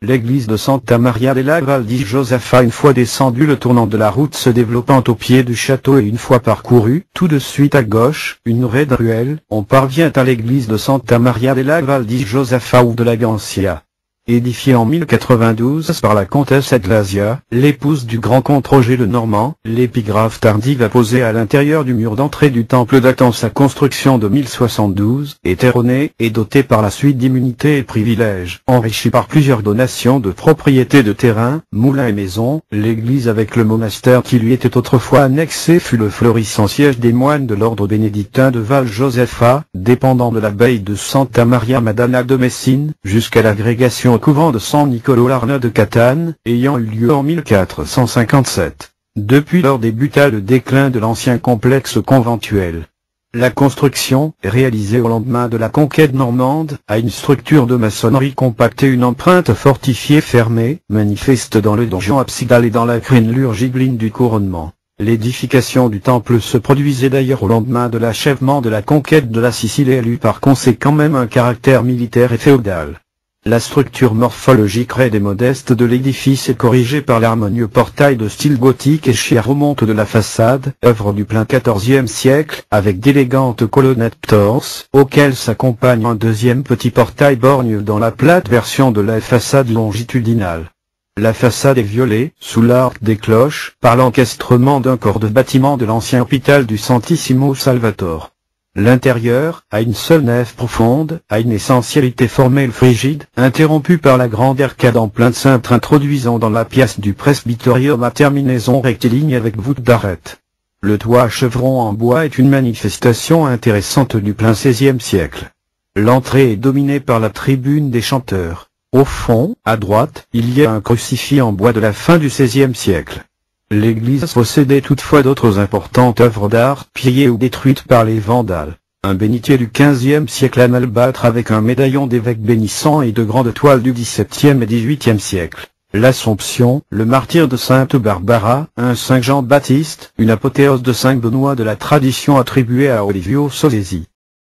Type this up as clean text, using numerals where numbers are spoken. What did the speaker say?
L'église de Santa Maria della Val di Josefa, une fois descendu le tournant de la route se développant au pied du château et une fois parcouru, tout de suite à gauche, une raide ruelle, on parvient à l'église de Santa Maria della Val di Josefa ou de la Gancia. Édifiée en 1092 par la comtesse Aglasia, l'épouse du grand comte Roger le Normand, l'épigraphe tardive apposée à l'intérieur du mur d'entrée du temple datant sa construction de 1072, est erronée et dotée par la suite d'immunités et privilèges. Enrichie par plusieurs donations de propriétés de terrains, moulins et maisons, l'église avec le monastère qui lui était autrefois annexé fut le florissant siège des moines de l'ordre bénédictin de Val Josefa, dépendant de l'abbaye de Santa Maria Madonna de Messine, jusqu'à l'agrégation au couvent de San Nicolo l'Arna de Catane, ayant eu lieu en 1457. Depuis lors débuta le déclin de l'ancien complexe conventuel. La construction, réalisée au lendemain de la conquête normande, a une structure de maçonnerie compacte et une empreinte fortifiée fermée, manifeste dans le donjon absidal et dans la crénelure gibbeline du couronnement. L'édification du temple se produisait d'ailleurs au lendemain de l'achèvement de la conquête de la Sicile et elle eut par conséquent même un caractère militaire et féodal. La structure morphologique raide et modeste de l'édifice est corrigée par l'harmonieux portail de style gothique et chia remonte de la façade, œuvre du plein XIVe siècle, avec d'élégantes colonnettes torses, auxquelles s'accompagne un deuxième petit portail borgne dans la plate version de la façade longitudinale. La façade est violée, sous l'arc des cloches, par l'encastrement d'un corps de bâtiment de l'ancien hôpital du Santissimo Salvatore. L'intérieur, à une seule nef profonde, a une essentialité formelle frigide, interrompue par la grande arcade en plein cintre introduisant dans la pièce du presbyterium à terminaison rectiligne avec voûte d'arête. Le toit à chevron en bois est une manifestation intéressante du plein XVIe siècle. L'entrée est dominée par la tribune des chanteurs. Au fond, à droite, il y a un crucifix en bois de la fin du XVIe siècle. L'église possédait toutefois d'autres importantes œuvres d'art, pillées ou détruites par les Vandales. Un bénitier du XVe siècle en albâtre avec un médaillon d'évêque bénissant et de grandes toiles du XVIIe et XVIIIe siècle. L'Assomption, le martyr de Sainte Barbara, un Saint Jean-Baptiste, une apothéose de Saint Benoît de la tradition attribuée à Olivio Solesi.